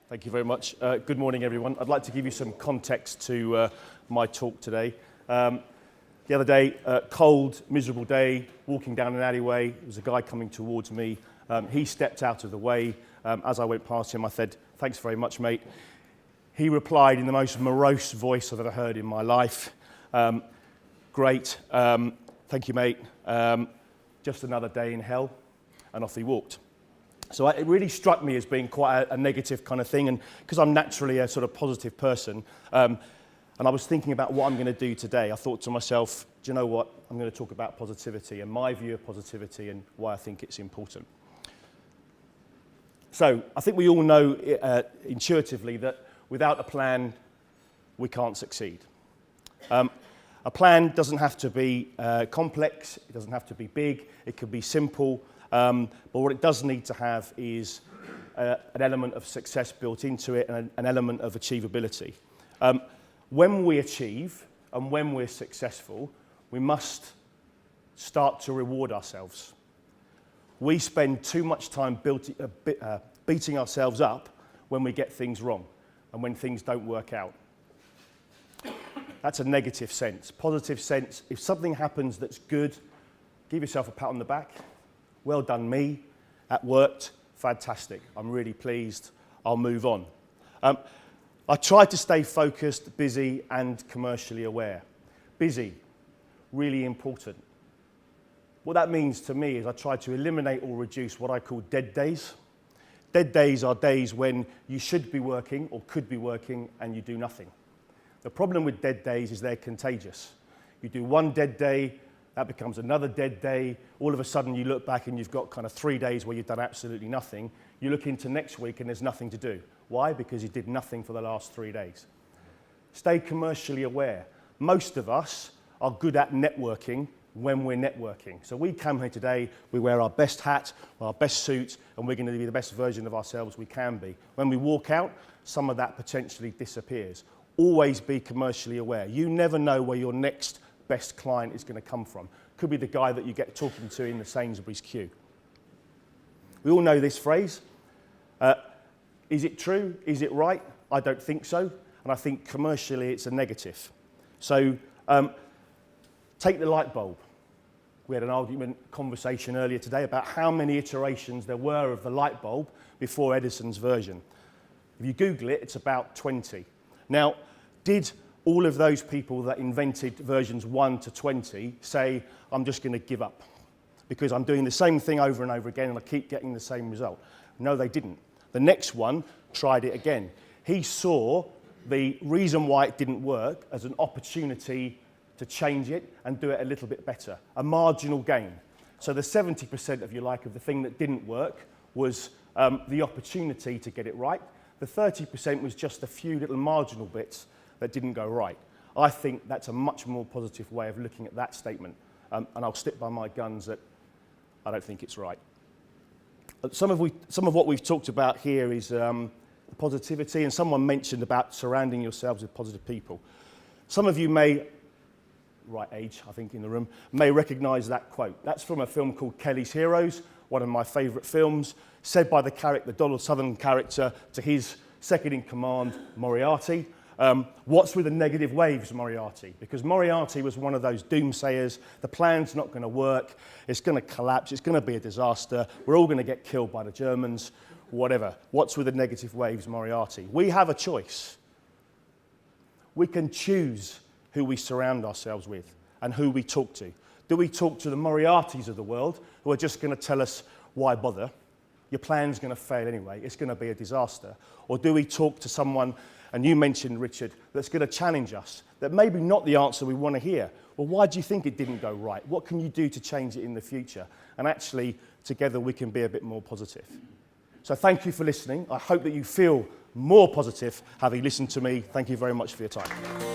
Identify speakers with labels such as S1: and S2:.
S1: Thank you very much. Good morning, everyone. I'd like to give you some context to my talk today. The other day, cold, miserable day, walking down an alleyway. There was a guy coming towards me. He stepped out of the way. As I went past him, I said, "Thanks very much, mate." He replied in the most morose voice I've ever heard in my life. "Great, thank you, mate. Just another day in hell." And off he walked. So it really struck me as being quite a negative kind of thing, and because I'm naturally a sort of positive person, and I was thinking about what I'm going to do today, I thought to myself, do you know what? I'm going to talk about positivity and my view of positivity and why I think it's important. So I think we all know intuitively that without a plan, we can't succeed. A plan doesn't have to be complex, it doesn't have to be big, it could be simple. But what it does need to have is an element of success built into it and an element of achievability. When we achieve and when we're successful, we must start to reward ourselves. We spend too much time beating ourselves up when we get things wrong and when things don't work out. That's a negative sense. Positive sense, if something happens that's good, give yourself a pat on the back. Well done me, that worked, fantastic, I'm really pleased, I'll move on. I try to stay focused, busy and commercially aware. Busy, really important. What that means to me is I try to eliminate or reduce what I call dead days. Dead days are days when you should be working or could be working and you do nothing. The problem with dead days is they're contagious. You do one dead day, that becomes another dead day. All of a sudden you look back and you've got kind of 3 days where you've done absolutely nothing. You look into next week and there's nothing to do. Why? Because you did nothing for the last 3 days. Stay commercially aware. Most of us are good at networking when we're networking. So we come here today, we wear our best hat, our best suit, and we're going to be the best version of ourselves we can be. When we walk out, some of that potentially disappears. Always be commercially aware. You never know where your next best client is going to come from. Could be the guy that you get talking to in the Sainsbury's queue. We all know this phrase. Is it true? Is it right? I don't think so. And I think commercially it's a negative. So take the light bulb. We had an conversation earlier today about how many iterations there were of the light bulb before Edison's version. If you Google it, it's about 20. Now, did all of those people that invented versions 1 to 20 say, I'm just going to give up because I'm doing the same thing over and over again and I keep getting the same result? No, they didn't. The next one tried it again. He saw the reason why it didn't work as an opportunity to change it and do it a little bit better, a marginal gain. So the 70%, if you like, of the thing that didn't work was the opportunity to get it right. The 30% was just a few little marginal bits that didn't go right. I think that's a much more positive way of looking at that statement. And I'll stick by my guns that I don't think it's right. Some of what we've talked about here is positivity, and someone mentioned about surrounding yourselves with positive people. Some of you may, right age, I think, in the room, may recognize that quote. That's from a film called Kelly's Heroes, one of my favorite films, said by the Donald Sutherland character to his second in command, Moriarty. What's with the negative waves, Moriarty? Because Moriarty was one of those doomsayers. The plan's not going to work. It's going to collapse. It's going to be a disaster. We're all going to get killed by the Germans, whatever. What's with the negative waves, Moriarty? We have a choice. We can choose who we surround ourselves with and who we talk to. Do we talk to the Moriartys of the world who are just going to tell us, why bother? Your plan's going to fail anyway. It's going to be a disaster. Or do we talk to someone, and you mentioned, Richard, that's going to challenge us, that maybe not the answer we want to hear. Well, why do you think it didn't go right? What can you do to change it in the future? And actually, together we can be a bit more positive. So thank you for listening. I hope that you feel more positive having listened to me. Thank you very much for your time.